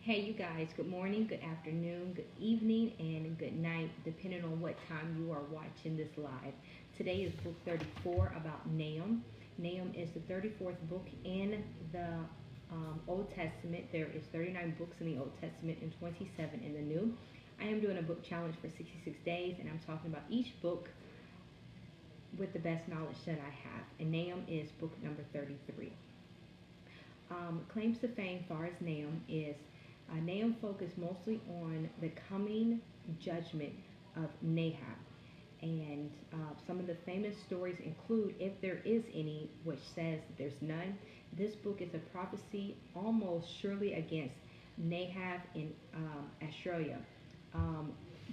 Hey, you guys, good morning, good afternoon, good evening, and good night, depending on what time you are watching this live. Today is book 34 about Nahum. Nahum is the 34th book in the Old Testament. There is 39 books in the Old Testament and 27 in the New. I am doing a book challenge for 66 days, and I'm talking about each book with the best knowledge that I have. And Nahum is book number 33. Claims to fame far as Nahum is Nahum focused mostly on the coming judgment of Nahum. And some of the famous stories include, if there is any, which says that there's none. This book is a prophecy almost surely against Nahum and Ahtree.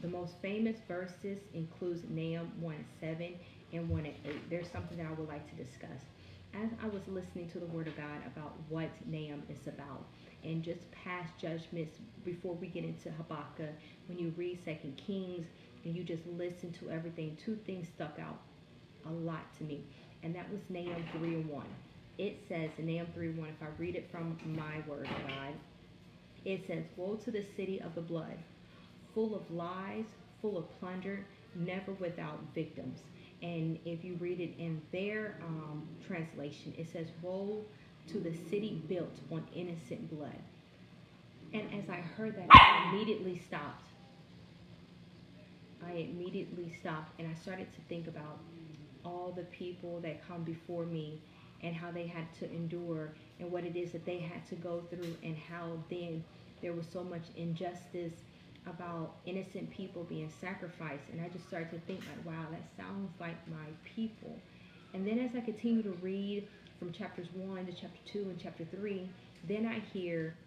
The most famous verses includes Nahum 1:7 and 1:8. There's something that I would like to discuss. As I was listening to the Word of God about what Nahum is about, and just past judgments before we get into Habakkuk, when you read Second Kings and you just listen to everything, two things stuck out a lot to me, and that was Nahum 3:1. It says in Nahum 3:1, if I read it from my Word of God, it says, "Woe to the city of the blood, full of lies, full of plunder, never without victims." And if you read it in their translation, it says, "Woe to the city built on innocent blood." And as I heard that, I immediately stopped. And I started to think about all the people that come before me and how they had to endure and what it is that they had to go through, and how then there was so much injustice about innocent people being sacrificed. And I just started to think, like, wow, that sounds like my people. And then as I continue to read from chapters 1 to chapter 2 and chapter 3, then I hear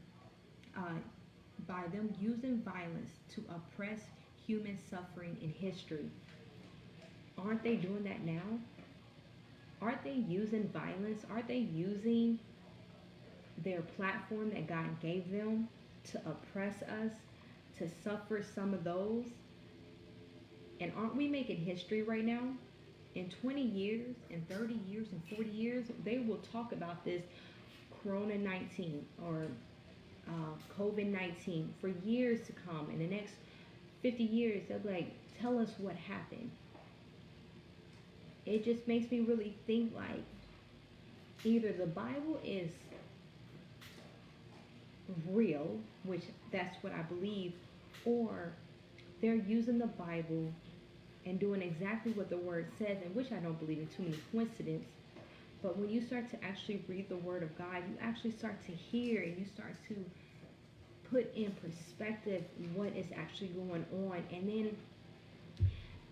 by them using violence to oppress human suffering in history. Aren't they doing that now? Aren't they using violence? Aren't they using their platform that God gave them to oppress us, to suffer some of those? And aren't we making history right now? In 20 years, and 30 years, and 40 years, they will talk about this Corona 19 or COVID 19 for years to come. In the next 50 years, they'll be like, tell us what happened. It just makes me really think, like, either the Bible is real, which that's what I believe, or they're using the Bible and doing exactly what the Word says, and which I don't believe in too many coincidences. But when you start to actually read the Word of God, you actually start to hear, and you start to put in perspective what is actually going on. And then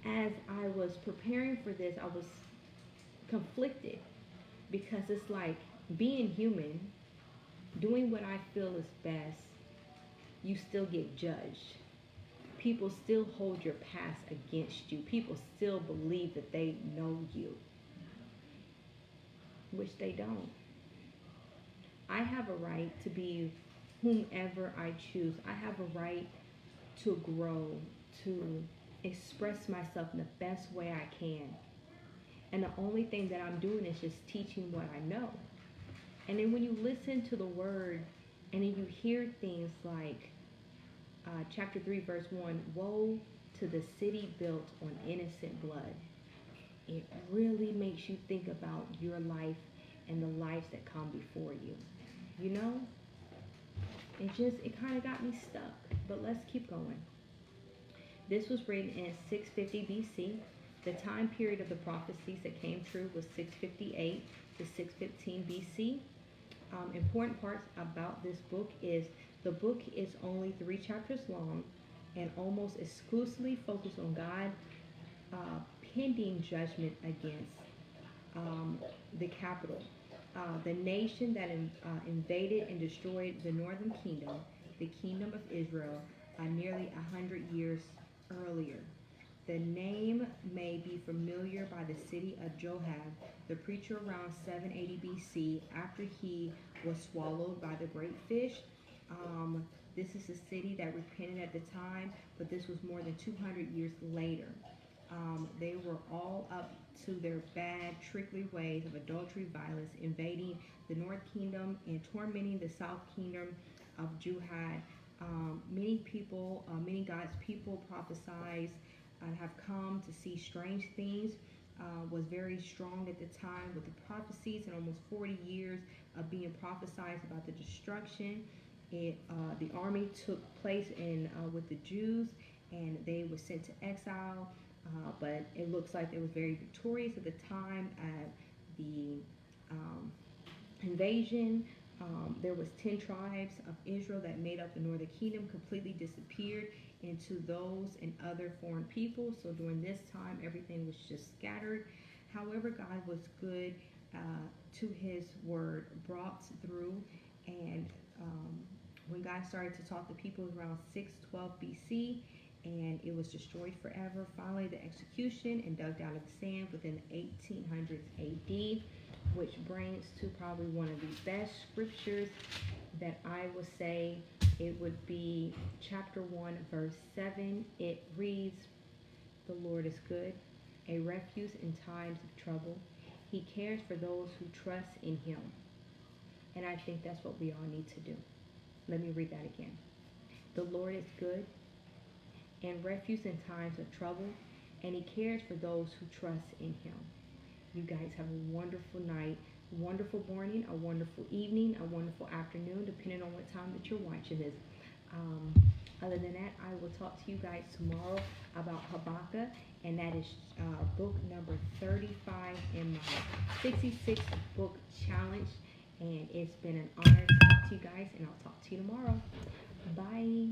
as I was preparing for this, I was conflicted, because it's like, being human, doing what I feel is best, you still get judged. People still hold your past against you. People still believe that they know you, which they don't. I have a right to be whomever I choose. I have a right to grow, to express myself in the best way I can. And the only thing that I'm doing is just teaching what I know. And then when you listen to the Word, and then you hear things like chapter 3, verse 1, "Woe to the city built on innocent blood," it really makes you think about your life and the lives that come before you. You know? It kind of got me stuck. But let's keep going. This was written in 650 BC. The time period of the prophecies that came true was 658 to 615 BC. Important parts about this book is the book is only 3 chapters long and almost exclusively focused on God pending judgment against the capital. The nation that invaded and destroyed the northern kingdom, the kingdom of Israel, nearly 100 years earlier. The name may be familiar by the city of Joab, the preacher around 780 BC, after he was swallowed by the great fish. This is a city that repented at the time, but this was more than 200 years later. They were all up to their bad, trickly ways of adultery, violence, invading the north kingdom and tormenting the south kingdom of Juhad. Many God's people prophesies have come to see strange things. Was very strong at the time with the prophecies, and almost 40 years of being prophesied about the destruction. The army took place with the Jews, and they were sent to exile. But it looks like they was very victorious at the time at the um, invasion. There was 10 tribes of Israel that made up the northern kingdom, completely disappeared into those and other foreign people. So during this time, everything was just scattered. However, God was good to his word, brought through. And when God started to talk to people around 612 BC, and it was destroyed forever. Finally, the execution and dug down in the sand within the 1800s AD, which brings to probably one of the best scriptures that I would say. It would be chapter 1, verse 7. It reads, "The Lord is good, a refuge in times of trouble. He cares for those who trust in him." And I think that's what we all need to do. Let me read that again. The Lord is good and refuge in times of trouble, and he cares for those who trust in him. You guys have a wonderful night, wonderful morning, a wonderful evening, a wonderful afternoon, depending on what time that you're watching this. Other than that, I will talk to you guys tomorrow about Habakkuk, and that is book number 35 in my 66 book challenge. And it's been an honor to talk to you guys, and I'll talk to you tomorrow. Bye.